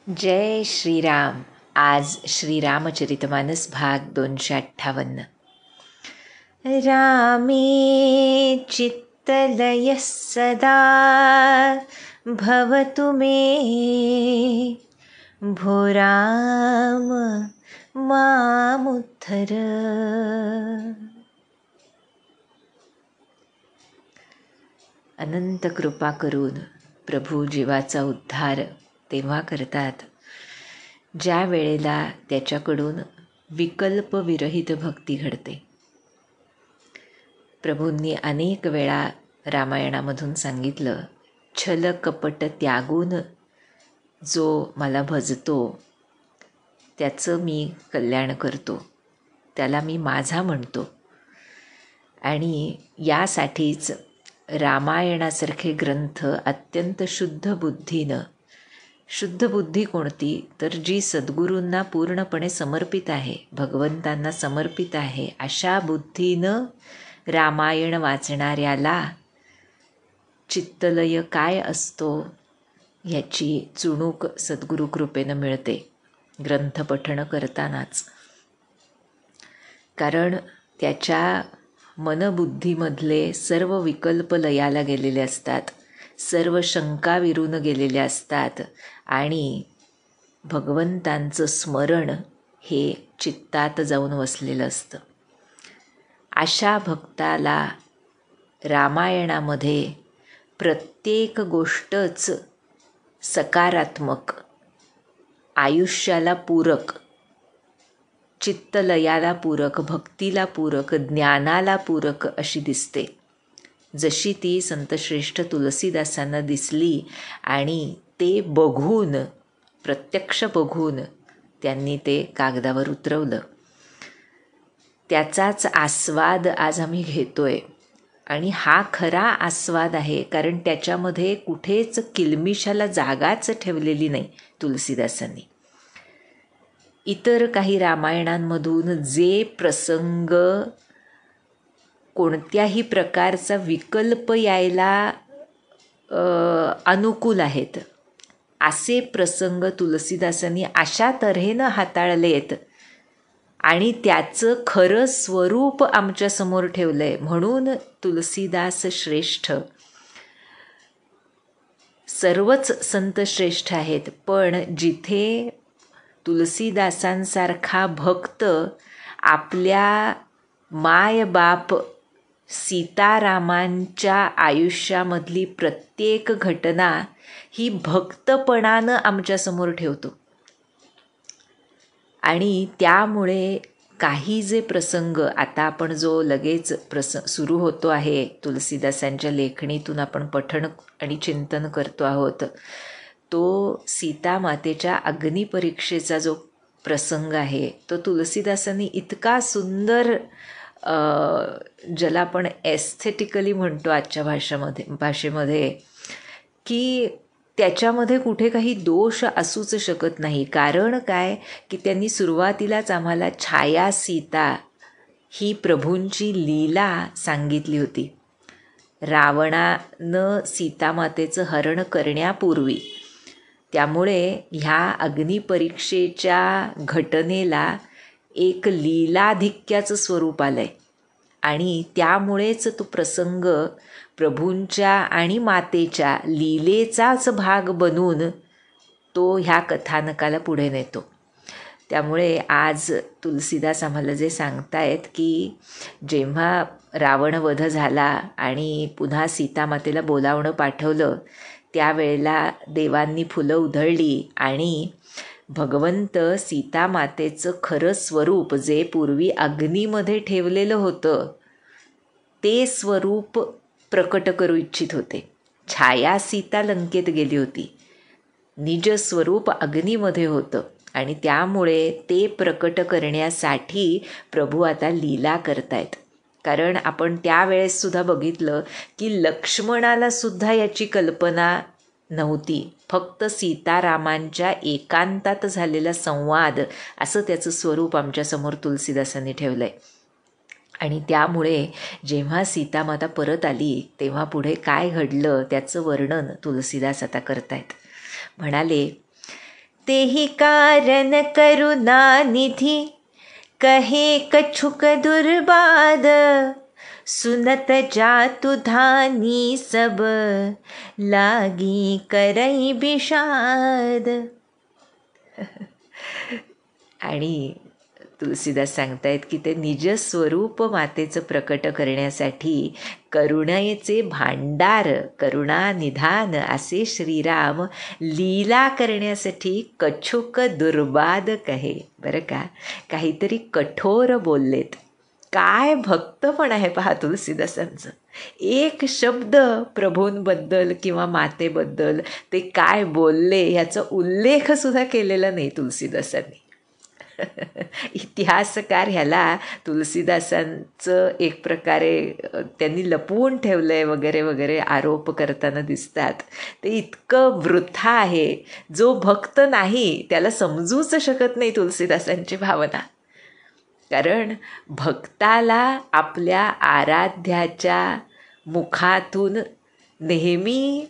जय श्रीराम. आज श्रीरामचरितमानस भाग 258. रामे चित्तलयः सदा भवतु मे, भो राम मामुद्धर. अनंत कृपा करून प्रभू जीवाचा उद्धार तेव्हा करतात ज्या वेळेला त्याच्याकडून विकल्पविरहित भक्ती घडते. प्रभूंनी अनेक वेळा रामायणामधून सांगितलं, छल कपट त्यागून जो मला भजतो त्याचं मी कल्याण करतो, त्याला मी माझा म्हणतो. आणि यासाठीच रामायणासारखे ग्रंथ अत्यंत शुद्ध बुद्धीनं, शुद्ध बुद्धी कोणती तर जी सद्गुरूंना पूर्णपणे समर्पित आहे, भगवंतांना समर्पित आहे, अशा बुद्धीनं रामायण वाचणाऱ्याला चित्तलय काय असतो ह्याची चुणूक सद्गुरू कृपेनं मिळते ग्रंथपठण करतानाच. कारण त्याच्या मनबुद्धीमधले सर्व विकल्प लयाला गेलेले असतात, सर्व शंका विरून गेलेल्या असतात आणि भगवंतांचं स्मरण हे चित्तात जाऊन वसलेलं असतं. अशा भक्ताला रामायणामध्ये प्रत्येक गोष्टच सकारात्मक, आयुष्याला पूरक, चित्तलयाला पूरक, भक्तीला पूरक, ज्ञानाला पूरक अशी दिसते. जशी ती संतश्रेष्ठ तुलसीदासांना दिसली आणि ते बघून, प्रत्यक्ष बघून त्यांनी ते कागदावर उतरवलं. त्याचाच आस्वाद आज आम्ही घेतोय आणि हा खरा आस्वाद आहे, कारण त्याच्यामध्ये कुठेच किलमिशाला जागाच ठेवलेली नाही तुलसीदासांनी. इतर काही रामायणांमधून जे प्रसंग कोणत्याही प्रकारचा विकल्प यायला अनुकूल आहेत, असे प्रसंग तुलसीदासांनी अशा तऱ्हेनं हाताळलेत आणि त्याचं खरं स्वरूप आमच्यासमोर ठेवलं आहे. म्हणून तुलसीदास श्रेष्ठ. सर्वच संत श्रेष्ठ आहेत, पण जिथे तुलसीदासांसारखा भक्त आपल्या मायबाप सीतारामांच्या आयुष्यामधली प्रत्येक घटना ही भक्तपणानं आमच्यासमोर ठेवतो. आणि त्यामुळे काही जे प्रसंग आता आपण जो लगेच सुरू होतो आहे, तुलसीदासांच्या लेखणीतून आपण पठण आणि चिंतन करतो आहोत, तो सीतामातेच्या अग्निपरीक्षेचा जो प्रसंग आहे तो तुलसीदासांनी इतका सुंदर, ज्याला आपण एस्थेटिकली म्हणतो आजच्या भाषेमध्ये, की त्याच्यामध्ये कुठे काही दोष असूच शकत नाही. कारण काय की त्यांनी सुरुवातीलाच आम्हाला छाया सीता ही प्रभूंची लीला सांगितली होती. रावणानं सीतामातेचं हरण करण्यापूर्वी, त्यामुळे ह्या अग्निपरीक्षेच्या घटनेला एक लीलाधिक्याचं स्वरूप आलं आहे आणि त्यामुळेच तो प्रसंग प्रभूंच्या आणि मातेच्या लीलेचाच भाग बनून तो ह्या कथानकाला पुढे नेतो. त्यामुळे आज तुलसीदास आम्हाला जे सांगतायत की जेव्हा रावणवध झाला आणि पुन्हा सीतामातेला बोलावणं पाठवलं, त्यावेळेला देवांनी फुलं उधळली आणि भगवंत सीतामातेचं खरं स्वरूप जे पूर्वी अग्नीमध्ये ठेवलेलं होतं ते स्वरूप प्रकट करू इच्छित होते. छाया सीता लंकेत गेली होती, निज स्वरूप अग्नीमध्ये होतं आणि त्यामुळे ते प्रकट करण्यासाठी प्रभू आता लीला करतायत. कारण आपण त्यावेळेससुद्धा बघितलं की लक्ष्मणाला सुद्धा याची कल्पना नव्हती. फक्त सीतारामांच्या एकांतात झालेला संवाद असं त्याचं स्वरूप आमच्यासमोर तुलसीदासांनी ठेवलं आहे. आणि त्यामुळे जेव्हा सीतामाता परत आली तेव्हा पुढे काय घडलं त्याचं वर्णन तुलसीदास आता करतायत. म्हणाले तेहि कारण करुणानिधि, कहे कछुक दुर्बाद, सुनत जातु धानी सब, लागी करई विषाद. आणि तुलसीदास सांगतायत की ते निजस्वरूप मातेचं प्रकट करण्यासाठी करुणेचे भांडार, करुणा निधान असे श्रीराम लीला करण्यासाठी कछुक दुर्बाद कहे. बरं का, काहीतरी कठोर बोललेत. काय भक्तपण आहे पहा तुलसीदासांचं. एक शब्द प्रभूंबद्दल किंवा मातेबद्दल ते काय बोलले ह्याचा उल्लेख सुद्धा केलेला नाही तुलसीदासांनी. इतिहासकार ह्याला तुलसीदासांचं एक प्रकारे त्यांनी लपवून ठेवलं आहे वगैरे वगैरे आरोप करताना दिसतात. ते इतकं वृथा आहे. जो भक्त नाही त्याला समजूच शकत नाही तुलसीदासांची भावना. कारण भक्ताला आपल्या आराध्याच्या मुखातून नेहमी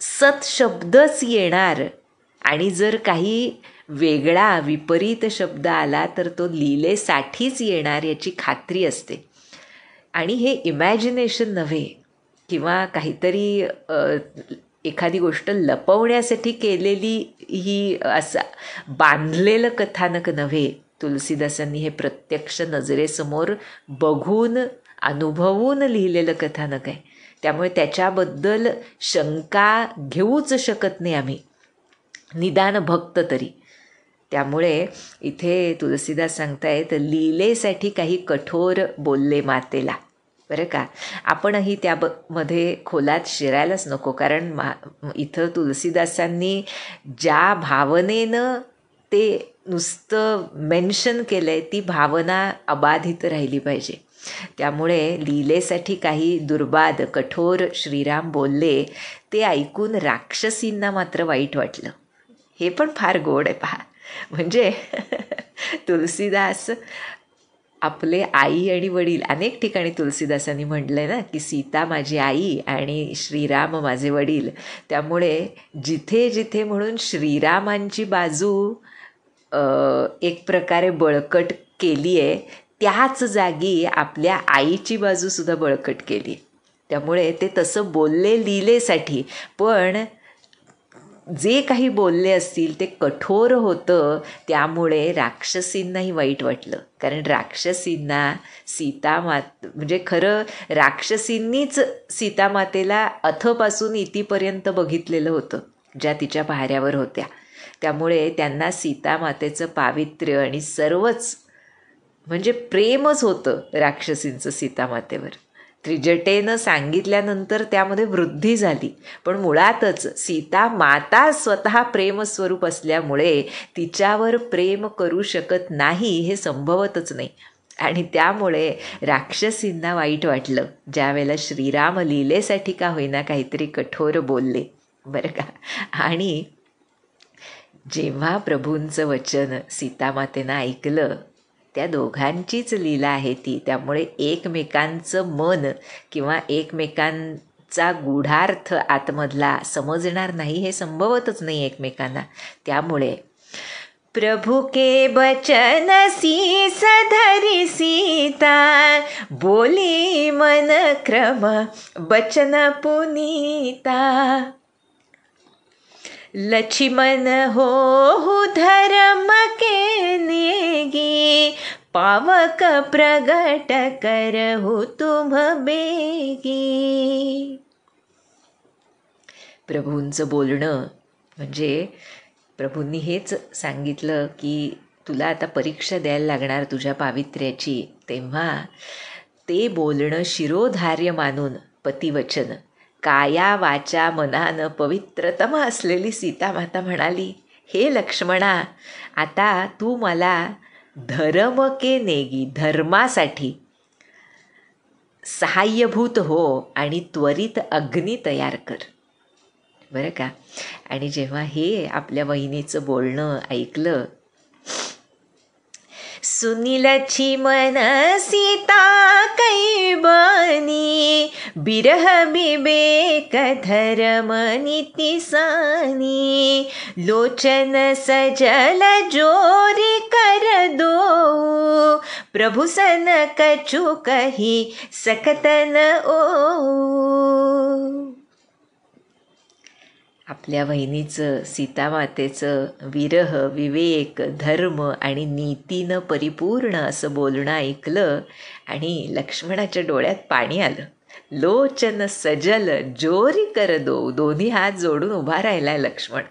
सत्शब्दच येणार आणि जर काही वेगळा विपरीत शब्द आला तर तो लीलेसाठीच येणार याची खात्री असते. आणि हे इमॅजिनेशन नव्हे किंवा काहीतरी एखादी गोष्ट लपवण्यासाठी केलेली ही असा बांधलेलं कथानक नव्हे. तुलसीदासांनी हे प्रत्यक्ष नजरेसमोर बघून अनुभवून लिहिलेलं कथानक आहे. त्यामुळे त्याच्याबद्दल शंका घेऊच शकत नाही आम्ही, निदान भक्त तरी. त्यामुळे इथे तुलसीदास सांगतायत लीलेसाठी काही कठोर बोलले मातेला. बरं का, आपणही त्यामध्ये खोलात शिरायलाच नको. कारण इथं तुलसीदासांनी ज्या भावनेनं ते नुसतं मेन्शन केलं आहे ती भावना अबाधित राहिली पाहिजे. त्यामुळे लीलेसाठी काही दुर्बाद कठोर श्रीराम बोलले ते ऐकून राक्षसींना मात्र वाईट वाटलं. हे पण फार गोड आहे पहा. म्हणजे तुलसीदास आपले आई आणि वडील, अनेक ठिकाणी तुलसीदासांनी म्हटलं आहे ना की सीता माझी आई आणि श्रीराम माझे वडील. त्यामुळे जिथे जिथे म्हणून श्रीरामांची बाजू एक प्रकारे बळकट केली आहे त्याच जागी आपल्या आईची बाजूसुद्धा बळकट केली. त्यामुळे ते तसं बोलले लीलेसाठी, पण जे काही बोलले असतील ते कठोर होतं. त्यामुळे राक्षसींनाही वाईट वाटलं. कारण राक्षसींना म्हणजे खरं राक्षसींनीच सीतामातेला अथपासून इतीपर्यंत बघितलेलं होतं ज्या तिच्या पहाऱ्यावर होत्या. त्यामुळे त्यांना सीतामातेचं पावित्र्य आणि सर्वच म्हणजे प्रेमच होतं राक्षसींचं सीतामातेवर. त्रिजटेनं सांगितल्यानंतर त्यामध्ये वृद्धी झाली, पण मुळातच सीता माता स्वतः प्रेमस्वरूप असल्यामुळे तिच्यावर प्रेम करू शकत नाही हे संभवतच नाही. आणि त्यामुळे राक्षसींना वाईट वाटलं ज्या वेळेला श्रीराम लीलेसाठी का होईना काहीतरी कठोर बोलले. बरं का, आणि जेव्हा प्रभूंचं वचन सीतामातेनं ऐकलं, त्या दोघांचीच लीला आहे ती. त्यामुळे एकमेकांचं मन किंवा एकमेकांचा गूढार्थ आतमधला समजणार नाही हे संभवतच नाही एकमेकांना. त्यामुळे प्रभु के बचन शीस धरि सीता, बोली मन क्रम बचन पुनीता, लक्ष्मण हो धर्म के नेगी, पावक प्रगट करहु तुम बेगी. प्रभूंचं बोलणं म्हणजे प्रभूंनी हेच सांगितलं की तुला आता परीक्षा द्यायला लागणार तुझ्या पावित्र्याची. तेव्हा ते बोलणं शिरोधार्य मानून पतिवचन काया वाचा मनानं पवित्रतम असलेली सीतामाता म्हणाली, हे लक्ष्मणा, आता तू मला धर्म के नेगी, धर्मासाठी सहाय्यभूत हो आणि त्वरित अग्नी तयार कर. बरं का, आणि जेव्हा हे आपल्या वहिनीचं बोलणं ऐकलं, सुनीलची मन सीता कैबनी, बिरह बिबेक धर्म नीतिसानी, लोचन सजल जोरी कर दो, प्रभु सन कछु कही सकतन ओ. आपल्या बहिणीचं, सीतामातेचं विरह, विवेक, धर्म आणि नीतीनं परिपूर्ण असं बोलणं ऐकलं आणि लक्ष्मणाच्या डोळ्यात पाणी आलं. लोचन सजल जोरी कर दो. दोन्ही हात जोडून उभा राहिलाय लक्ष्मण.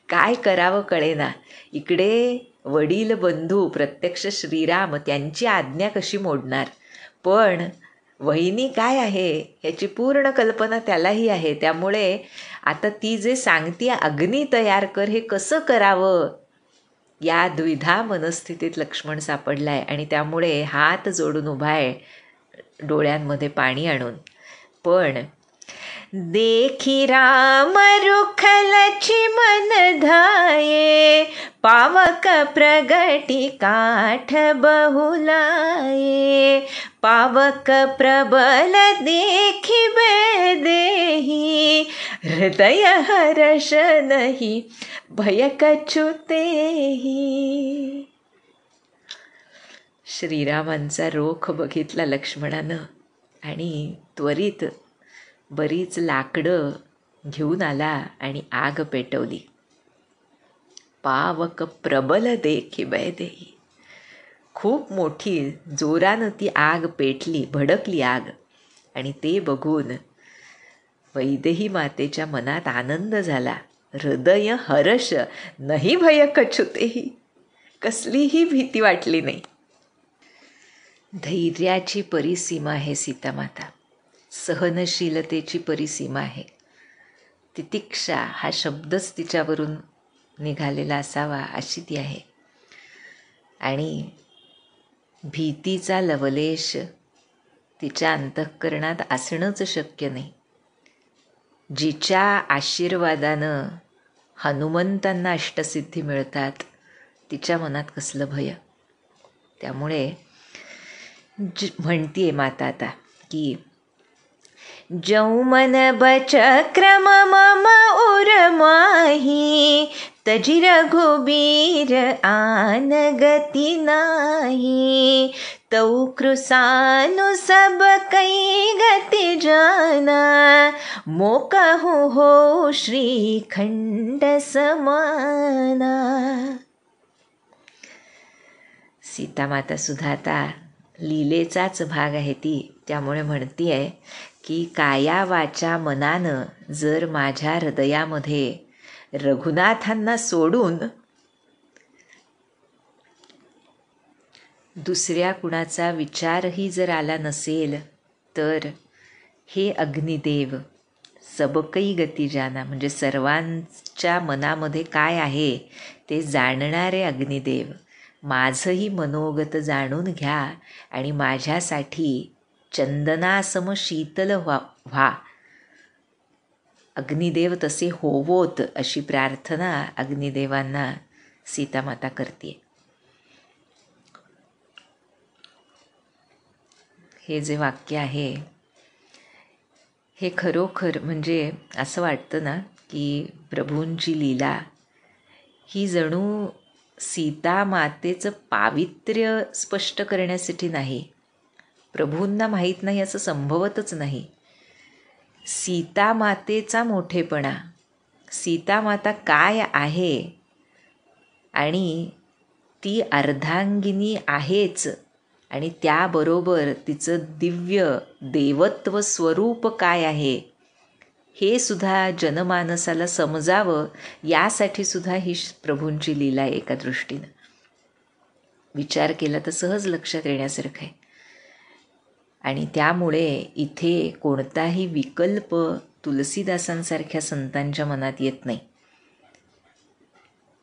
काय करावं कळेना. इकडे वडील बंधू प्रत्यक्ष श्रीराम, त्यांची आज्ञा कशी मोडणार. पण वहिनी काय आहे याची पूर्ण कल्पना त्यालाही आहे. त्यामुळे आता ती जे सांगते अग्नी तयार कर, हे कसं करावं या द्विधा मनस्थितीत लक्ष्मण सापडलाय आणि त्यामुळे हात जोडून उभा आहे डोळ्यांमध्ये पाणी आणून. पण देखी राम रुखलची मन धाये, पावक प्रगटी काठ बहुलाये, पावक प्रबल देखी बेदेही, हृदय हर्ष नहीं भय कछुतेही. श्रीरामांचा रोख बघितला लक्ष्मणानं आणि त्वरित बरीच लाकडं घेऊन आला आणि आग पेटवली. पावक प्रबल देखी बैदेही. खूप मोठी जोरानं ती आग पेटली, भडकली आग. आणि ते बघून वैदेही मातेच्या मनात आनंद झाला. हृदय हर्ष नाही भय कछुतेही. कसलीही भीती वाटली नाही. धैर्याची परिसीमा आहे सीतामाता. सहनशीलतेची परिसीमा आहे. तितिक्षा हा शब्दच तिच्यावरून निघालेला असावा अशी ती आहे. आणि भीतीचा लवलेश तिच्या अंतःकरणात असणंच शक्य नाही. जिच्या आशीर्वादानं हनुमंतांना अष्टसिद्धी मिळतात, तिच्या मनात कसलं भय. त्यामुळे म्हणतीये माता आता की जौ मन बचक्रम मम उर्माही, तजी रघुबीर आन गती नाही, तौ कृसानु सब कई गति जाना, मो कहु हो श्रीखंड समाना. सीतामाता सुद्धा आता लीलेचाच भाग आहे ती. त्यामुळे म्हणती आहे की काया वाचा मनानं जर माझ्या हृदयामध्ये रघुनाथांना सोडून दुसऱ्या कुणाचा विचारही जर आला नसेल, तर हे अग्निदेव सबकई गती जाना, म्हणजे सर्वांच्या मनामध्ये काय आहे ते जाणणारे अग्निदेव, माझंही मनोगत जाणून घ्या आणि माझ्यासाठी चंदनासम शीतल व्हा. अग्निदेव तसे होवोत अशी प्रार्थना अग्निदेवांना सीतामाता करते. हे जे वाक्य आहे हे खरोखर म्हणजे असं वाटतं ना की प्रभूंची लीला ही जणू सीता मातेचं पावित्र्य स्पष्ट करण्यासाठी नाही. प्रभूंना माहीत नाही असं संभवतच नाही. सीता मातेचा मोठेपणा, सीता माता काय आहे आणि ती अर्धांगिनी आहेच, आणि त्याबरोबर तिचं दिव्य देवत्व स्वरूप काय आहे हे सुद्धा जनमानसाला समजावं, यासाठी सुद्धा ही प्रभूंची लीला आहे. एका दृष्टीनं विचार केला तर सहज लक्षात येण्यासारखं आहे. आणि त्यामुळे इथे कोणताही विकल्प तुलसीदासांसारख्या संतांच्या मनात येत नाही.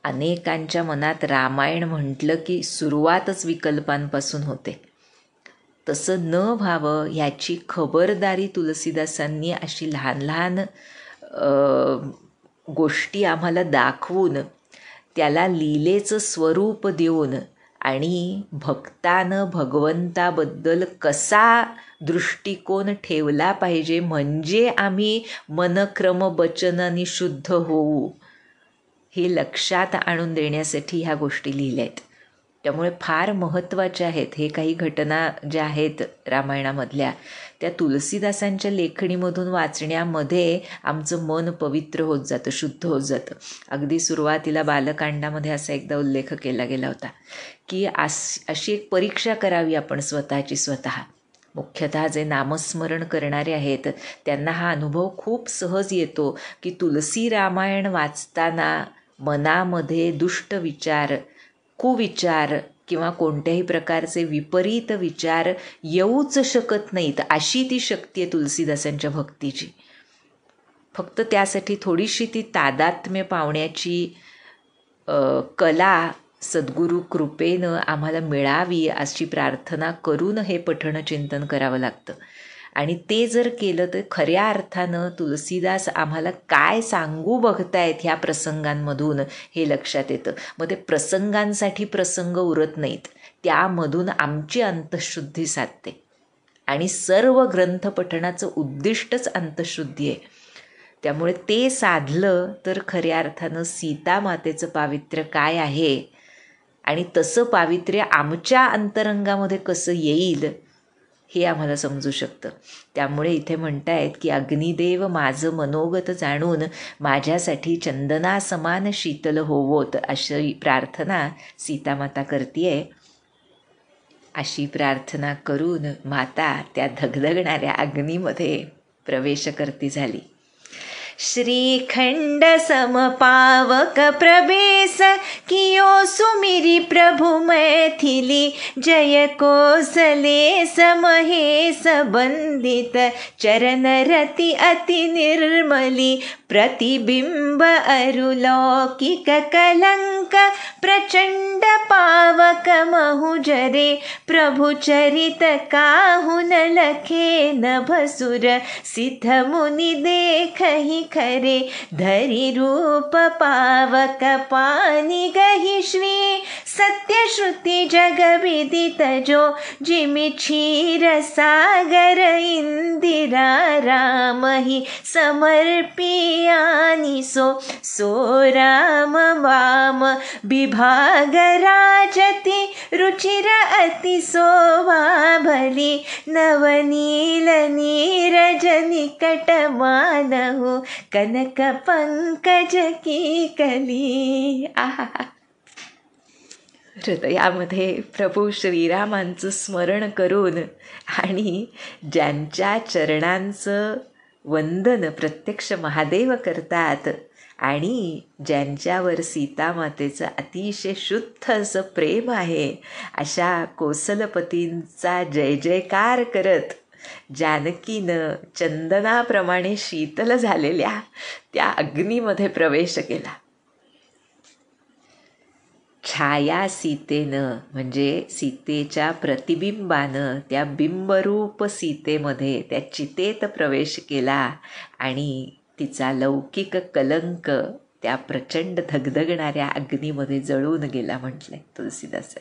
अनेकांच्या मनात रामायण म्हटलं की सुरुवातच विकल्पांपासून होते. तसं न व्हावं ह्याची खबरदारी तुलसीदासांनी अशी लहान लहान गोष्टी आम्हाला दाखवून, त्याला लीलेचं स्वरूप देऊन आणि भक्तानं भगवंताबद्दल कसा दृष्टिकोन ठेवला पाहिजे म्हणजे आम्ही मनक्रम वचनाने शुद्ध होऊ, हे लक्षात आणून देण्यासाठी ह्या गोष्टी लिहिल्या आहेत. त्यामुळे फार महत्त्वाच्या आहेत. हे काही घटना ज्या आहेत रामायणामधल्या त्या तुलसीदासांच्या लेखणीमधून वाचण्यामध्ये आमचं मन पवित्र होत जातं, शुद्ध होत जातं. अगदी सुरुवातीला बालकांडामध्ये असा एकदा उल्लेख केला गेला होता की अशी एक परीक्षा करावी आपण स्वतःची स्वतः. मुख्यतः जे नामस्मरण करणारे आहेत त्यांना हा अनुभव खूप सहज येतो की तुलसी रामायण वाचताना मनामध्ये दुष्ट विचार, कुविचार किंवा कोणत्याही प्रकारचे विपरीत विचार येऊच शकत नाहीत. अशी ती शक्ती आहे तुलसीदासांच्या भक्तीची. फक्त त्यासाठी थोडीशी ती तादात्म्य पावण्याची कला सद्गुरू कृपेनं आम्हाला मिळावी अशी प्रार्थना करून हे पठण चिंतन करावं लागतं. आणि ते जर केलं तर खऱ्या अर्थानं तुलसीदास आम्हाला काय सांगू बघतायत ह्या प्रसंगांमधून हे लक्षात येतं. मग ते प्रसंगांसाठी प्रसंग उरत नाहीत, त्यामधून आमची अंतःशुद्धी साधते. आणि सर्व ग्रंथ पठणाचं उद्दिष्टच अंतःशुद्धी आहे. त्यामुळे ते साधलं तर खऱ्या अर्थानं सीता मातेचं पावित्र्य काय आहे आणि तसं पावित्र्य आमच्या अंतरंगामध्ये कसं येईल हे आम्हाला समजू शकतं. त्यामुळे इथे म्हणतायत की अग्निदेव माझं मनोगत जाणून माझ्यासाठी चंदना समान शीतल होवोत, अशी प्रार्थना सीतामाता करतीये. अशी प्रार्थना करून माता त्या धगधगणाऱ्या अग्नीमध्ये प्रवेश करती झाली. श्रीखंड समपावक प्रवेश कियो सुमिरी प्रभु मैथिली, जय कोसले समहेश बंदित चरण रति अति निर्मली, प्रतिबिंब अरुलौकिक कलंक प्रचंड पावक महुजरे, प्रभु चरित काहु न लखे नभसुर, सिद्ध मुनि देखहि खरे, धरि रूप पावक पानि गहि श्री, सत्य श्रुति जग विदित जो, जिमि क्षीर सागर इंदिरा राम ही समर्पियानि सो, सो राम वाम विभाग राजति, रुचिर अति शोभा भली, नवनील नीरज निकट मानहु, कनक पंकज की कली. हृदयामध्ये प्रभू श्रीरामांचं स्मरण करून आणि ज्यांच्या चरणांचं वंदन प्रत्यक्ष महादेव करतात आणि ज्यांच्यावर सीतामातेचं अतिशय शुद्ध असं प्रेम आहे, अशा कोसलपतींचा जय जयकार करत जानकीनं चंदनाप्रमाणे शीतल झालेल्या त्या अग्नीमध्ये प्रवेश केला. छाया सीतेनं म्हणजे सीतेच्या प्रतिबिंबानं त्या बिंबरूप सीतेमध्ये त्या चितेत प्रवेश केला आणि तिचा लौकिक कलंक त्या प्रचंड धगधगणाऱ्या अग्नीमध्ये जळून गेला म्हटलंय तुलसीदास.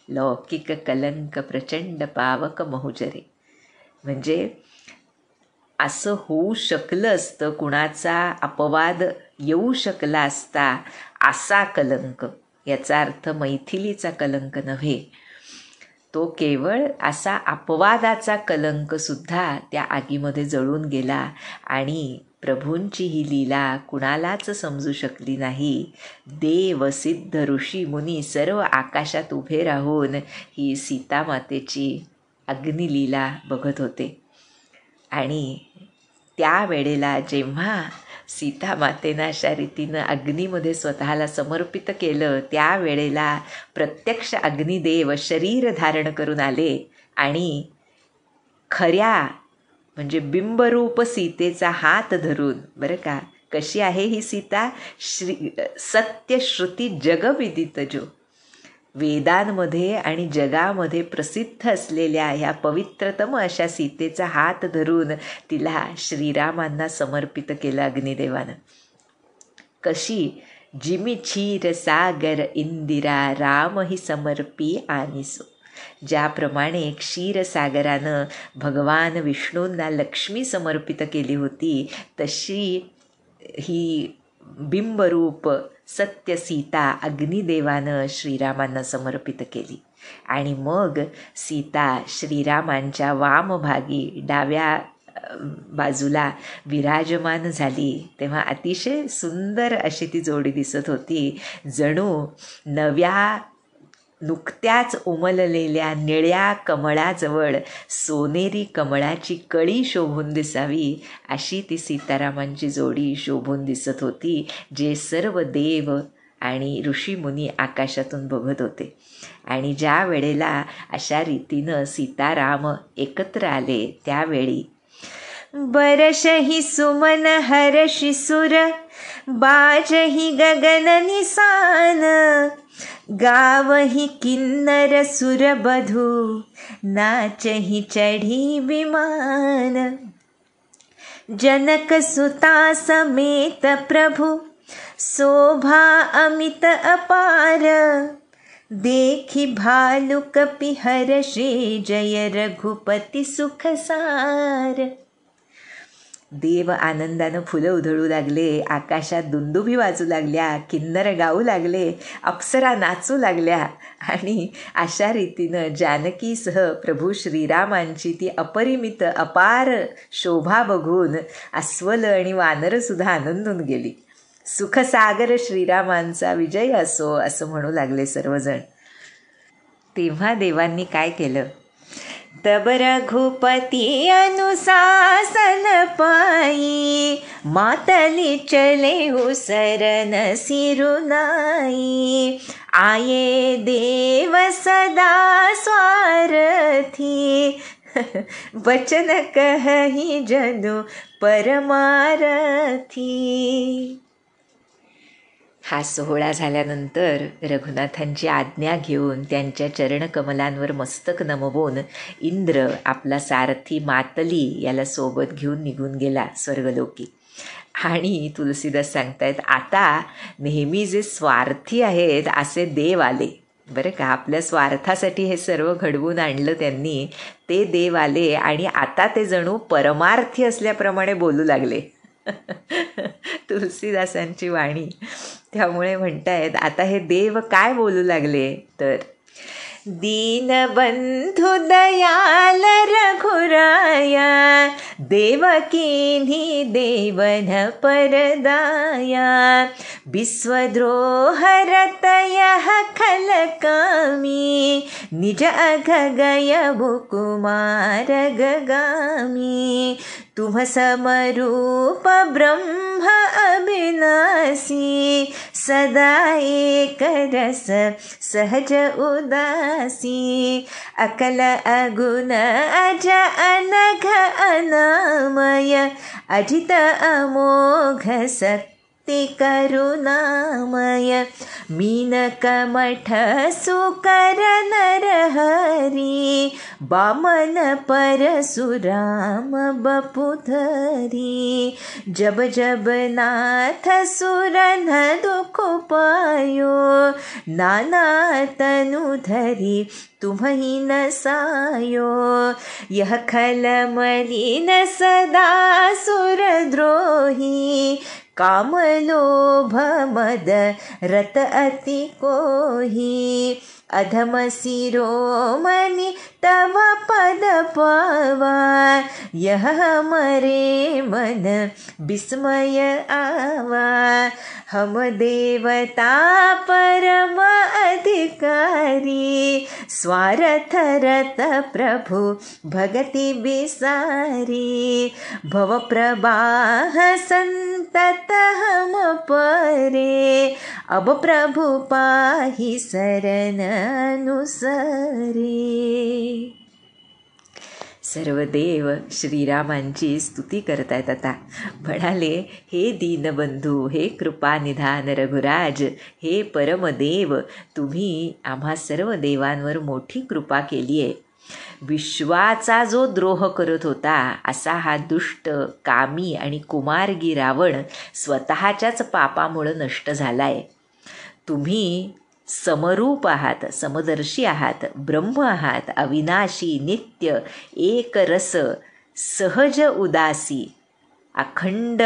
लौकिक कलंक प्रचंड पावक महुजरे, म्हणजे असं होऊ शकलं असतं, कुणाचा अपवाद येऊ शकला असता असा कलंक. याचा अर्थ मैथिलीचा कलंक नव्हे, तो केवळ असा अपवादाचा कलंकसुद्धा त्या आगीमध्ये जळून गेला. आणि प्रभूंची ही लीला कुणालाच समजू शकली नाही. देव सिद्ध ऋषी मुनी सर्व आकाशात उभे राहून ही सीतामातेची अग्निलीला बघत होते. आणि त्यावेळेला जेव्हा सीतामातेनं अशा रीतीनं अग्नीमध्ये स्वतःला समर्पित केलं, त्यावेळेला प्रत्यक्ष अग्निदेव शरीर धारण करून आले आणि खऱ्या म्हणजे बिंबरूप सीतेचा हात धरून, बरं का, कशी आहे ही सीता, सत्य श्रुती जगविदित जो, वेदांमध्ये आणि जगामध्ये प्रसिद्ध असलेल्या ह्या पवित्रतम अशा सीतेचा हात धरून तिला श्रीरामांना समर्पित केलं अग्निदेवानं. कशी, जिमी क्षीर सागर इंदिरा राम ही समर्पी आनिसो. ज्याप्रमाणे क्षीरसागरानं भगवान विष्णूंना लक्ष्मी समर्पित केली होती, तशी ही बिंबरूप सत्य सीता अग्निदेवानं श्रीरामांना समर्पित केली. आणि मग सीता श्रीरामांच्या वामभागी डाव्या बाजूला विराजमान झाली. तेव्हा अतिशय सुंदर अशी ती जोडी दिसत होती. जणू नव्या नुकत्याच उमललेल्या निळ्या कमळाजवळ सोनेरी कमळाची कळी शोभून दिसावी अशी ती सीतारामांची जोडी शोभून दिसत होती, जे सर्व देव आणि ऋषीमुनी आकाशातून बघत होते. आणि ज्या वेळेला अशा रीतीनं सीताराम एकत्र आले त्यावेळी बरशही सुमन हर्षि सुर बाजही गगन निसान गावही किन्नर सुर बधू नाचही चढ़ी विमान जनक सुता समेत प्रभु शोभा अमित अपार देखी भालु कपि हर्षे जय रघुपति सुख सार. देव आनंदानं फुलं उधळू लागले, आकाशात दुंदुभी वाजू लागल्या, किन्नर गाऊ लागले, अप्सरा नाचू लागल्या. आणि अशा रीतीनं जानकीसह प्रभू श्रीरामांची ती अपरिमित अपार शोभा बघून अस्वल आणि वानरसुद्धा आनंदून गेली. सुखसागर श्रीरामांचा विजय असो असं म्हणू लागले सर्वजण. तेव्हा देवांनी काय केलं? तब रघुपति अनुशासन पाई मातली चले हो सरन सिरुनाई आये देव सदा स्वार्थी वचन कहि जनु परमारथी. हा सोहळा झाल्यानंतर रघुनाथांची आज्ञा घेऊन त्यांच्या चरणकमलांवर मस्तक नमवून इंद्र आपला सारथी मातली याला सोबत घेऊन निघून गेला स्वर्गलोकी. आणि तुलसीदास सांगतायत, आता नेहमी जे स्वार्थी आहेत असे देव आले बरं का. आपल्या स्वार्थासाठी हे सर्व घडवून आणलं त्यांनी, ते देव आले आणि आता ते जणू परमार्थी असल्याप्रमाणे बोलू लागले. तुलसीदासांची वाणी. त्यामुळे म्हणतायत आता हे देव काय बोलू लागले तर, दीनबंधु दयाल रघुराया देवकीनी देवन परदाया विश्वद्रोहरत यह खलकामी निज अघ गय कुमार गगामी तुम समरूप ब्रह्म अविनाशी सदा एक रस सहज उदासी अकल अगुण अज अनघ अनामय अजित अमोघ शक्ति करुणामय मीन कमठ सुकर नरहरि बामन परशुराम बपुधरी जब जब नाथ सुरन दुख पायो नाना तनु धरी तुम्हि न सायो यह खल मलिन सदा सुरद्रोही काम लोभ मद रत अति कोही अधम शिरोमणि तव पद पावा यह मरे मन विस्मय आवा हम देवता परम अधिकारी स्वार्थ रत प्रभु भगति बिसारी भव प्रवाह संतत हम परे अब प्रभु पाहि शरण अनुसरे. सर्व देव श्रीरामांची स्तुती करतायत. आता म्हणाले, हे दीनबंधू, हे कृपानिधान रघुराज, हे परमदेव, तुम्ही आम्हा सर्व देवांवर मोठी कृपा केली आहे. विश्वाचा जो द्रोह करत होता असा हा दुष्ट, कामी आणि कुमार्गी रावण स्वतःच्याच पापामुळं नष्ट झालाय. तुम्ही समरूप आहात, समदर्शी आहात, ब्रह्म आहात, अविनाशी, नित्य, एकरस, सहज उदासी, अखंड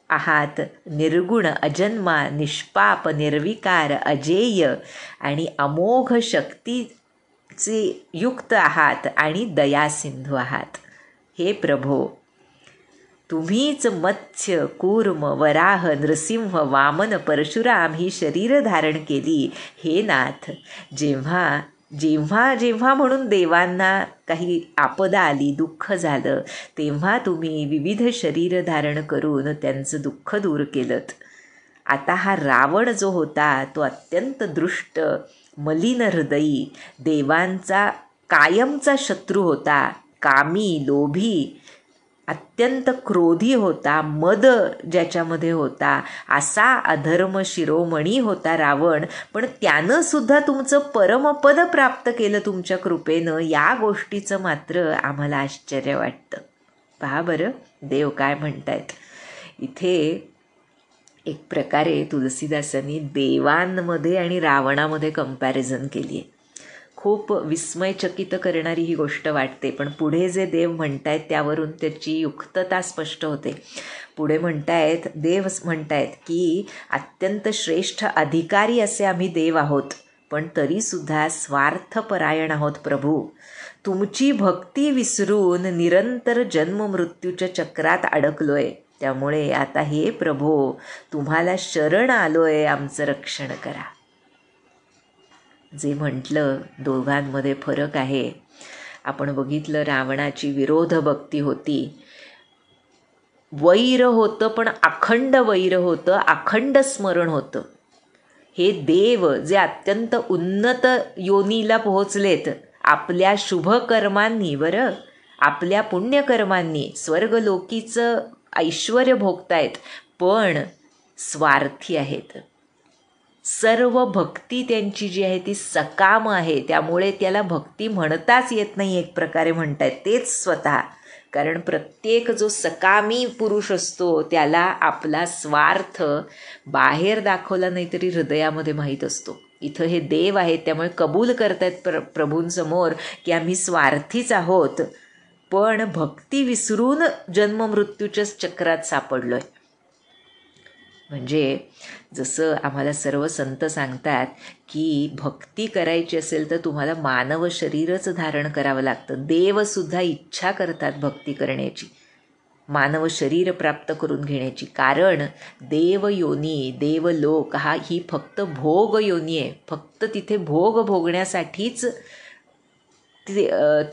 आहात, निर्गुण, अजन्मा, निष्पाप, निर्विकार, अजेय आणि अमोघ शक्तीचे युक्त आहात आणि दयासिंधू आहात. हे प्रभो, तुम्हीच मत्स्य, कूर्म, वराह, नृसिंह, वामन, परशुराम ही शरीर धारण केली. हे नाथ, जेव्हा जेव्हा जेव्हा म्हणून देवांना काही आपदा आली, दुःख झालं, तेव्हा तुम्ही विविध शरीर धारण करून त्यांचं दुःख दूर केलंत. आता हा रावण जो होता तो अत्यंत दृष्ट, मलिन हृदयी, देवांचा कायमचा शत्रू होता, कामी, लोभी, अत्यंत क्रोधी होता, मद ज्याच्यामध्ये होता, असा अधर्म शिरोमणी होता रावण. पण त्यानं सुद्धा तुमचं परमपद प्राप्त केलं तुमच्या कृपेनं. या गोष्टीचं मात्र आम्हाला आश्चर्य वाटतं. पहा बरं देव काय म्हणतायत इथे. एक प्रकारे तुलसीदासांनी देवांमध्ये आणि रावणामध्ये कंपॅरिझन केली आहे. खूप विस्मयचकित करणारी ही गोष्ट वाटते, पण पुढे जे देव म्हणतायत त्यावरून त्याची युक्तता स्पष्ट होते. पुढे देव म्हणतायत की अत्यंत श्रेष्ठ अधिकारी असे आम्ही देव आहोत, पण तरीसुद्धा स्वार्थपरायण आहोत प्रभू. तुमची भक्ती विसरून निरंतर जन्ममृत्यूच्या चक्रात अडकलोय. त्यामुळे आता हे प्रभो, तुम्हाला शरण आलोय, आमचं रक्षण करा. जे म्हटलं दोघांमध्ये फरक आहे. आपण बघितलं रावणाची विरोध भक्ती होती, वैर होतं, पण अखंड वैर होतं, अखंड स्मरण होतं. हे देव जे अत्यंत उन्नत योनीला पोहोचलेत आपल्या शुभकर्मांनी, बरं आपल्या पुण्यकर्मांनी स्वर्गलोकीचं ऐश्वर भोगतायत, पण स्वार्थी आहेत. सर्व भक्ती त्यांची जी आहे ती सकाम आहे, त्यामुळे त्याला भक्ती म्हणताच येत नाही. एक प्रकारे म्हणतायत तेच स्वतः. कारण प्रत्येक जो सकामी पुरुष असतो त्याला आपला स्वार्थ बाहेर दाखवला नाही तरी हृदयामध्ये माहीत असतो. इथं हे देव आहेत त्यामुळे कबूल करतायत प्रभूंसमोर की आम्ही स्वार्थीच आहोत, पण भक्ती विसरून जन्ममृत्यूच्याच चक्रात सापडलोय. म्हणजे जसं आम्हाला सर्व संत सांगतात की भक्ती करायची असेल तर तुम्हाला मानव शरीरच धारण करावं लागतं. देवसुद्धा इच्छा करतात भक्ती करण्याची, मानव शरीर प्राप्त करून घेण्याची. कारण देवयोनी, देवलोक ही फक्त भोग योनी आहे. फक्त तिथे भोग भोगण्यासाठीच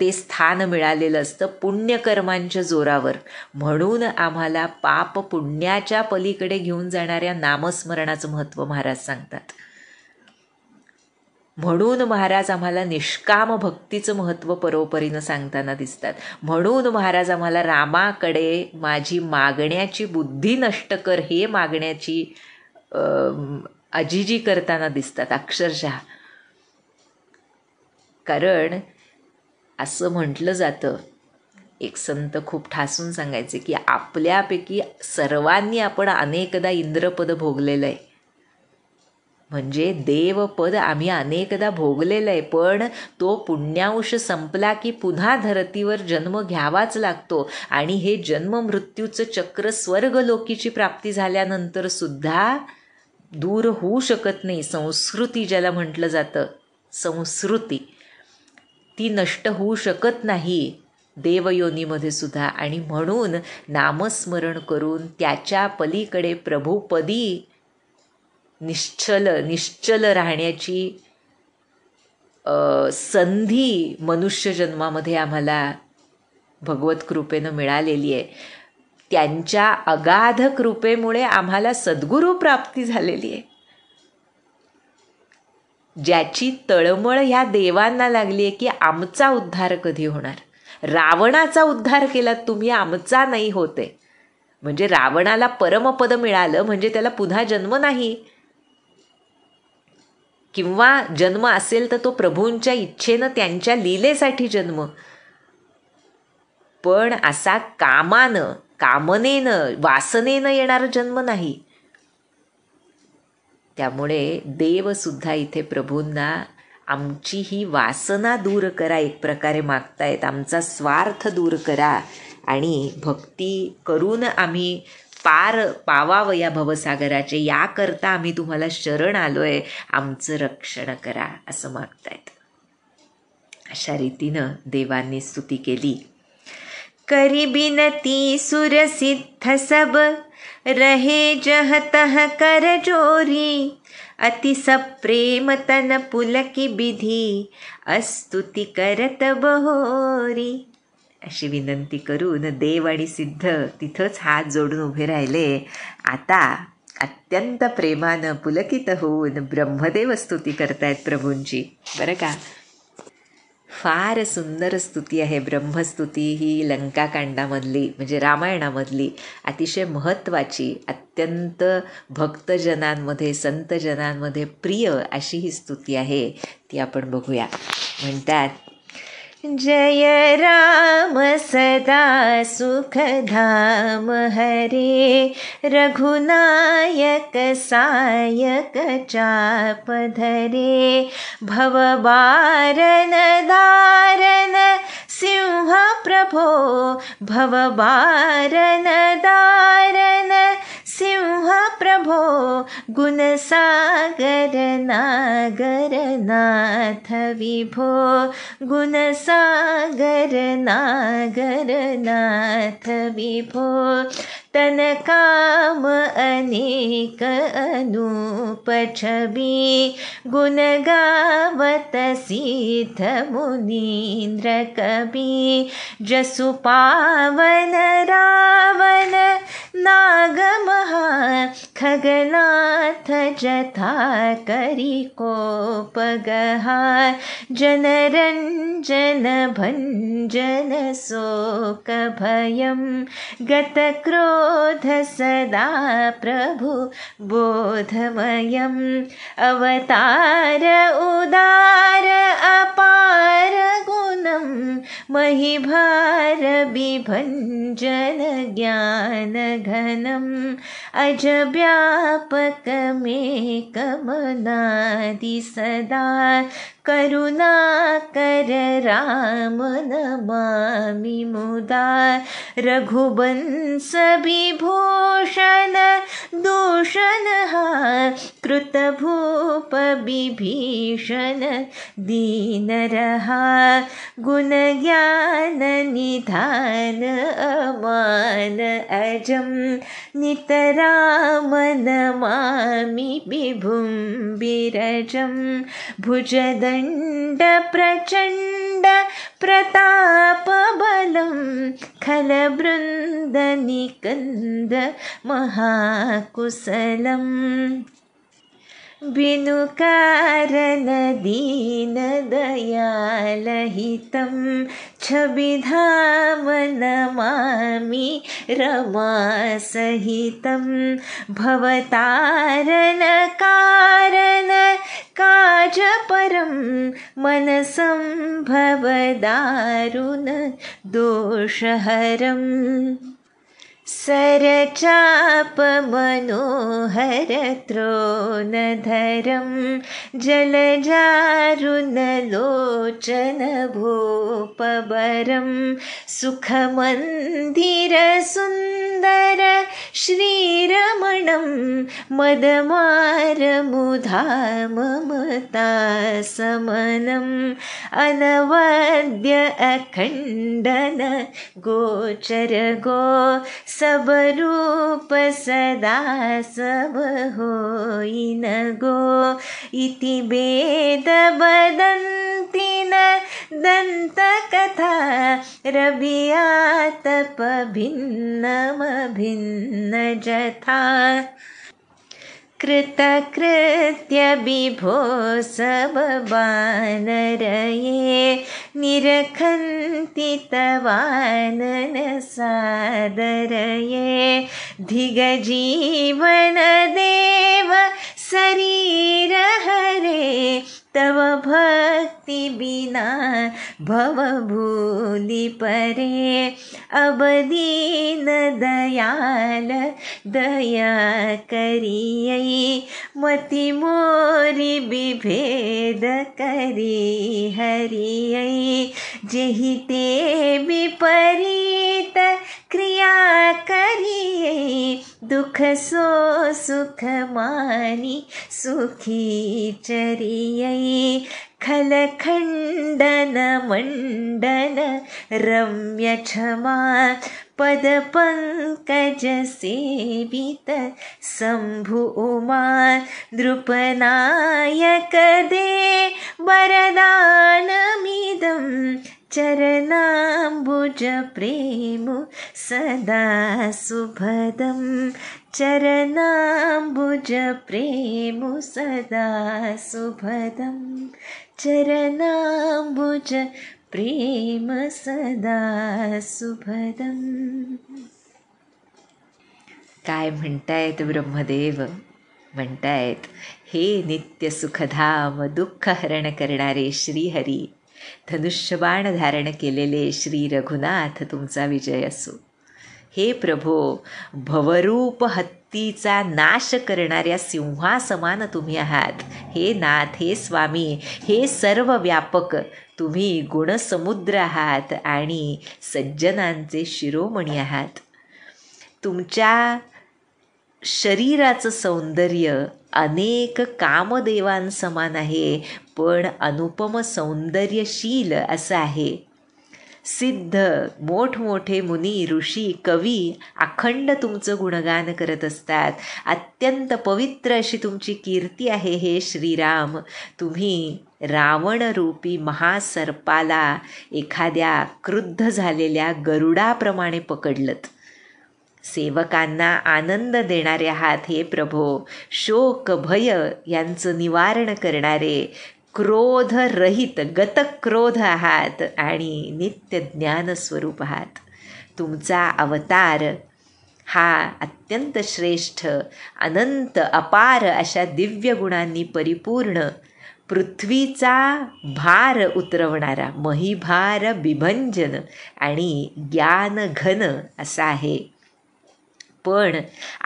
ते स्थान मिळालेलं असतं पुण्यकर्मांच्या जोरावर. म्हणून आम्हाला पाप पुण्याच्या पलीकडे घेऊन जाणाऱ्या नामस्मरणाचं महत्त्व महाराज सांगतात. म्हणून महाराज आम्हाला निष्काम भक्तीचं महत्त्व परोपरीनं सांगताना दिसतात. म्हणून महाराज आम्हाला रामाकडे माझी मागण्याची बुद्धी नष्ट कर हे मागण्याची अजिजी करताना दिसतात अक्षरशः. कारण असं म्हटलं जातं, एक संत खूप ठासून सांगायचे की आपल्यापैकी सर्वांनी आपण अनेकदा इंद्रपद भोगलेलं आहे. म्हणजे देवपद आम्ही अनेकदा भोगलेलं आहे, पण तो पुण्यांश संपला की पुन्हा धरतीवर जन्म घ्यावाच लागतो. आणि हे जन्ममृत्यूचं चक्र स्वर्गलोकीची प्राप्ती झाल्यानंतर सुद्धा दूर होऊ शकत नाही. संस्कृती ज्याला म्हटलं जातं, संस्कृती ती नष्ट होऊ शकत नाही देवयोनीमध्ये सुद्धा. आणि म्हणून नामस्मरण करून त्याच्या पलीकडे प्रभुपदी निश्चल राहण्याची संधी मनुष्य जन्मामध्ये आम्हाला भगवत कृपेनं मिळालेली आहे. त्यांच्या अगाध कृपेमुळे आम्हाला सद्गुरू प्राप्ती झालेली आहे, ज्याची तळमळ ह्या देवांना लागली आहे की आमचा उद्धार कधी होणार. रावणाचा उद्धार केला तुम्ही, आमचा नाही होते. म्हणजे रावणाला परमपद मिळालं म्हणजे त्याला पुन्हा जन्म नाही. किंवा जन्म असेल तर तो प्रभूंच्या इच्छेनं त्यांच्या लीलेसाठी जन्म, पण असा कामनेनं वासनेनं येणारा जन्म नाही. त्यामुळे देवसुद्धा इथे प्रभूंना आमची ही वासना दूर करा एक प्रकारे मागतायत, आमचा स्वार्थ दूर करा आणि भक्ती करून आम्ही पार पावावं या भवसागराचे, याकरता आम्ही तुम्हाला शरण आलोय, आमचं रक्षण करा असं मागतायत. अशा रीतीनं देवांनी स्तुती केली. करी बिनती सुरसिद्ध सब, रहे जह तह कर जोरी, अति सप्रेम तन पुलकी विधी, अस्तुती करत बहोरी. अशी विनंती करून देव आणि सिद्ध तिथंच हात जोडून उभे राहिले. आता अत्यंत प्रेमानं पुलकित होऊन ब्रह्मदेव स्तुती करतायत प्रभूंची. बरं का, फार सुंदर स्तुती आहे. ब्रह्मस्तुती ही लंकाकांडामधली म्हणजे रामायणामधली अतिशय महत्त्वाची, अत्यंत भक्तजनांमध्ये संतजनांमध्ये प्रिय अशी ही स्तुती आहे. ती आपण बघूया. म्हणतात, जय राम सदा सुखधाम हरे, रघुनायक सायक चाप धरे, भवबारन दारन सिंह प्रभो, भवबारन दारन सिंह प्रभो, गुणसागर नागर नाथ विभो, गुणसागर नागर नाथ विभो, तन काम अनेक अनूप छवि, गुण गावत सिद्ध मुनीन्द्र कवि, जसु पावन रावण नाग महा, खगनाथ जथा करी कोप गहा, जनरंजन भंजन शोक भयं, गत क्रोध सदा प्रभु बोधमयं, अवतार उदार अपार गुणं, महिभार विभंजन ज्ञान घनं, अजव्यापक में कमनादि सदा, करुणाकर राम नमामि मुदा, रघुवंश विभूषण दूषण हा, कृतभूप विभीषण दीन रहा, गुण ज्ञान निधान अमान अजम, नितराम नमामि विभुं विरजं, भुजदंड प्रचंड प्रताप बलं, खलवृंद निकंद महाकुशलं, बिनु कारण दीन दयाल हितं, छबिधाम नमामि रमा सहितं, भवतारण कारण काज परं, मनसंभव दारुण दोषहरं, सरचाप मनोहर त्रोणधरं, जलजारुण लोचन भूपवरं, सुखमंदिर सुंदर श्रीरमणं, मदमार मुधा ममता समनं, अनवद्य अखंडन गोचर गो, सब रूप सदा सब होइन गो, इति वेद वदन्ति न दंत कथा, रवियातप भिन्नम भिन्न जथा, कृतकृत्य विभो सब वानरये, निरखन्ति तवानन सादरये, धिगजीवन देव शरीर हरे, तव भक्ति बिना भव भूलि परे। अब दीन दयाल दया करियै, मति मोरि विभेद करी हरियै। जेहि ते विपरीत क्रिया करियै, दुख सो सुख मानि सुखी चरियै। खलखण्डन मण्डन रम्य क्षमा, पद पंकज सेवित शंभु उमा। नृपनायक दे वरदानमिदं, चरणाम्बुज प्रेम सदा सुभदं। चरणाम्बुज प्रेम सदा सुभदं। चरणाम्बुज प्रेम सदा सुभदं. काय म्हणतायत ब्रह्मदेव? म्हणतायत, हे नित्य सुखधाम दुःख हरण करणारे श्रीहरी, धनुष्यबाण धारण केलेले श्री रघुनाथ तुमचा विजय असो. हे प्रभो, भवरूप हत्तीचा नाश करणाऱ्या सिंहासमान तुम्ही आहात. हे नाथ, हे स्वामी, हे सर्व व्यापक तुम्ही गुणसमुद्र आहात आणि सज्जनांचे शिरोमणी आहात. तुमच्या शरीराचं सौंदर्य अनेक कामदेवांसमान आहे, पण अनुपम सौंदर्यशील असं आहे. सिद्ध मोठमोठे मुनी ऋषी कवी अखंड तुमचं गुणगान करत असतात. अत्यंत पवित्र अशी तुमची कीर्ती आहे. हे श्रीराम, तुम्ही रावणरूपी महासर्पाला एखाद्या क्रुद्ध झालेल्या गरुडाप्रमाणे पकडलत. सेवकांना आनंद देणारे आहात हे प्रभो. शोक भय यांचं निवारण करणारे, क्रोधरहित गतक्रोध आहात आणि नित्य ज्ञानस्वरूप आहात. तुमचा अवतार हा अत्यंत श्रेष्ठ, अनंत अपार अशा दिव्य गुणांनी परिपूर्ण, पृथ्वीचा भार उतरवणारा, महिभार बिभंजन आणि ज्ञानघन असा आहे. पण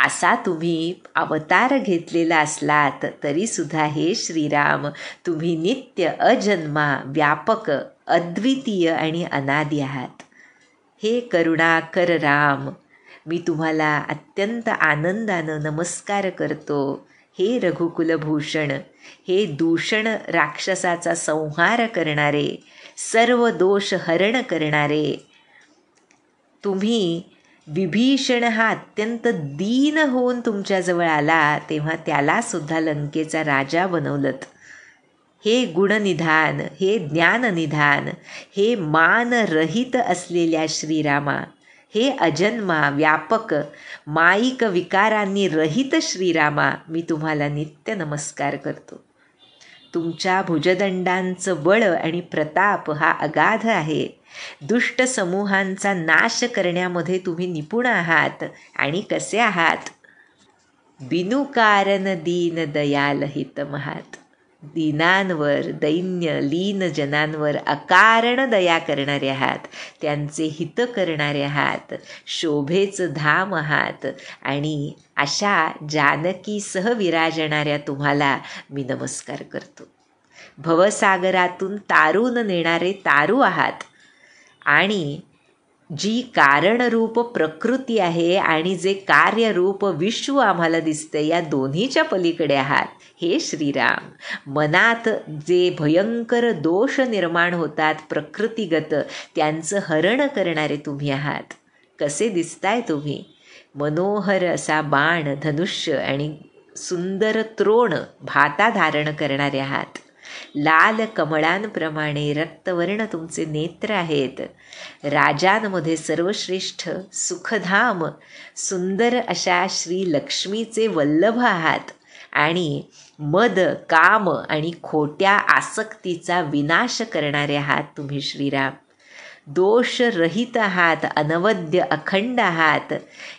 असा तुम्ही अवतार घेतलेला असलात तरीसुद्धा हे श्रीराम, तुम्ही नित्य अजन्मा, व्यापक, अद्वितीय आणि अनादी आहात. हे करुणाकर राम, मी तुम्हाला अत्यंत आनंदानं नमस्कार करतो. हे रघुकुलभूषण, हे दूषण राक्षसाचा संहार करणारे, सर्व दोष हरण करणारे, तुम्ही विभीषण हा अत्यंत दीन होऊन तुमच्याजवळ आला तेव्हा त्यालासुद्धा लंकेचा राजा बनवलंत. हे गुणनिधान, हे ज्ञाननिधान, हे मानरहित असलेल्या श्रीरामा, हे अजन्मा, व्यापक, माईक विकारांनी रहित श्रीरामा, मी तुम्हाला नित्य नमस्कार करतो. तुमच्या भुजदंडांचं बळ आणि प्रताप हा अगाध आहे. दुष्ट समूहांचा नाश करण्यामध्ये तुम्ही निपुण आहात. आणि कसे आहात? बिनुकारण दीन दयाल हितम आहात. दीनांवर, दैन्य लीन जनांवर अकारण दया करणारे आहात. त्यांचे हित करणारे आहात. शोभेचं धाम आहात. आणि अशा जानकीसह विराजणाऱ्या तुम्हाला मी नमस्कार करतो. भवसागरातून तारून नेणारे तारू आहात. आणि जी कारणरूप प्रकृती आहे आणि जे कार्यरूप विश्व आम्हाला दिसते, या दोन्हीच्या पलीकडे आहात हे श्रीराम. मनात जे भयंकर दोष निर्माण होतात प्रकृतीगत, त्यांचं हरण करणारे तुम्ही आहात. कसे दिसताय तुम्ही? मनोहर असा बाण, धनुष्य आणि सुंदर त्रोण भाता धारण करणारे आहात. लाल कमळांप्रमाणे रक्तवर्ण तुमचे नेत्र आहेत. राजांमध्ये सर्वश्रेष्ठ, सुखधाम, सुंदर अशा श्री लक्ष्मीचे वल्लभ आहात. आणि मद, काम आणि खोट्या आसक्तीचा विनाश करणारे आहात तुम्ही श्रीराम. दोषरहित आहात, अनवद्य, अखंड आहात.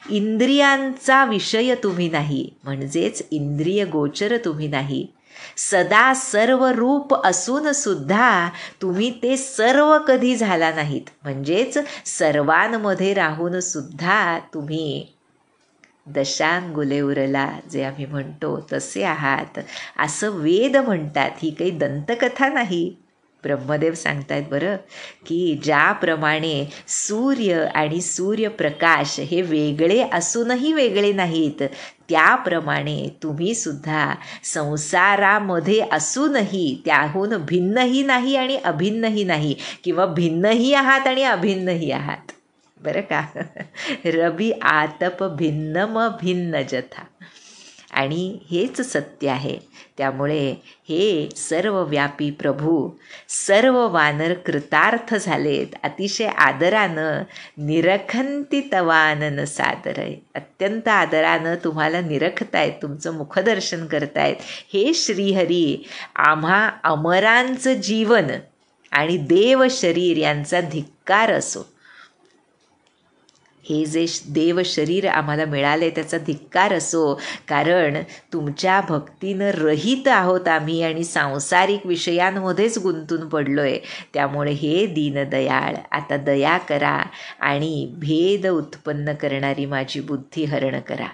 इंद्रियांचा विषय तुम्ही नाही, म्हणजेच इंद्रिय गोचर तुम्ही नाही. सदा सर्व रूप असून सुद्धा तुम्ही ते सर्व कधी झाला नाहीत. म्हणजेच सर्वांमध्ये राहून सुद्धा तुम्ही दशांगुले उरला जे आम्ही म्हणतो तसे आहात असं वेद म्हणतात. ही काही दंतकथा नाही. ब्रह्मदेव सांगतायत बरं की ज्याप्रमाणे सूर्य आणि सूर्यप्रकाश हे वेगळे असूनही वेगळे नाहीत, त्याप्रमाणे तुम्ही सुद्धा संसारामध्ये असूनही त्याहून भिन्नही नाही आणि अभिन्नही नाही, किंवा भिन्नही आहात आणि अभिन्नही आहात. बरं का. रवी आतप भिन्नम भिन्न जथा. आणि हेच सत्य आहे. त्यामुळे हे सर्वव्यापी प्रभू सर्व वानर कृतार्थ झालेत. अतिशय आदरानं निरखंती तवानन सादरय. अत्यंत आदरानं तुम्हाला निरखतायत, तुमचं मुखदर्शन करतायत. हे श्रीहरी आम्हा अमरांचं जीवन आणि देव शरीर यांचा धिक्कार असो. हे जे देव शरीर आम्हाला मिळाले त्याचा धिक्कार असो, कारण तुमच्या भक्तीनं रहित आहोत आम्ही आणि सांसारिक विषयांमध्येच गुंतून पडलो आहे. त्यामुळे हे दीनदयाळ आता दया करा आणि भेद उत्पन्न करणारी माझी बुद्धी हरण करा.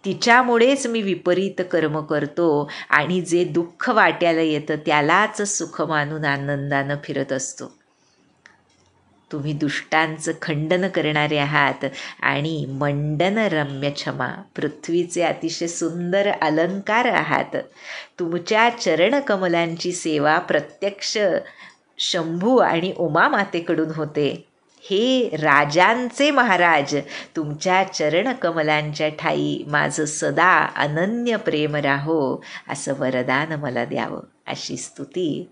तिच्यामुळेच मी विपरीत कर्म करतो आणि जे दुःख वाट्याला येतं त्यालाच सुख मानून आनंदानं फिरत असतो. तुम्ही दुष्टांचं खंडन करणारे आहात आणि मंडन रम्य क्षमा, पृथ्वीचे अतिशय सुंदर अलंकार आहात. तुमच्या चरणकमलांची सेवा प्रत्यक्ष शंभू आणि उमामातेकडून होते. हे राजांचे महाराज, तुमच्या चरणकमलांच्या ठाई माझं सदा अनन्य प्रेम राहो असं वरदान मला द्यावं. अशी स्तुती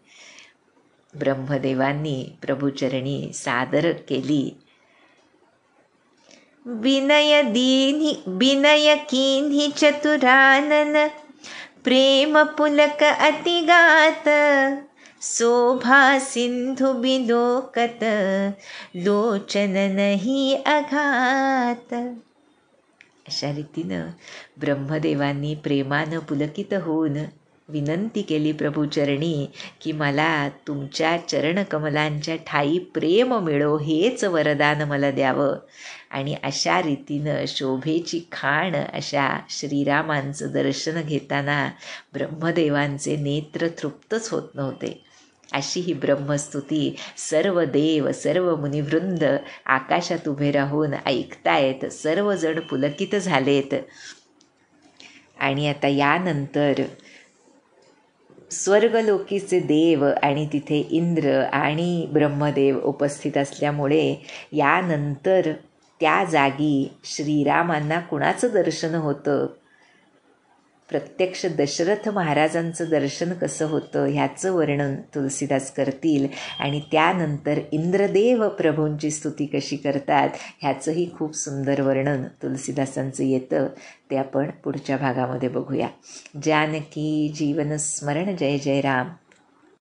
ब्रह्मदेवांनी प्रभुचरणी सादर केली. विनय किन्ही चतुरानन प्रेम पुलक अतिगात शोभा सिंधु बिलोकत लोचन नाही अघात. अशा रीतीनं ब्रह्मदेवांनी प्रेमानं पुलकित होऊन विनंती केली प्रभुचरणी की मला तुमच्या चरणकमलांच्या ठाई प्रेम मिळो, हेच वरदान मला द्यावं. आणि अशा रीतीनं शोभेची खाण अशा श्रीरामांचं दर्शन घेताना ब्रह्मदेवांचे नेत्र तृप्तच होत नव्हते. अशी ही ब्रह्मस्तुती सर्व देव सर्व मुनिवृंद आकाशात उभे राहून ऐकतायत. सर्वजण पुलकित झालेत. आणि आता यानंतर स्वर्गलोकीचे देव आणि तिथे इंद्र आणि ब्रह्मदेव उपस्थित असल्यामुळे यानंतर त्या जागी श्रीरामांना कुणाचं दर्शन होतं, प्रत्यक्ष दशरथ महाराजांचं दर्शन कसं होतं ह्याचं वर्णन तुलसीदास करतील. आणि त्यानंतर इंद्रदेव प्रभूंची स्तुती कशी करतात ह्याचंही खूप सुंदर वर्णन तुलसीदासांचं येतं. ते आपण पुढच्या भागामध्ये बघूया. जानकी जीवन स्मरण. जय जय राम.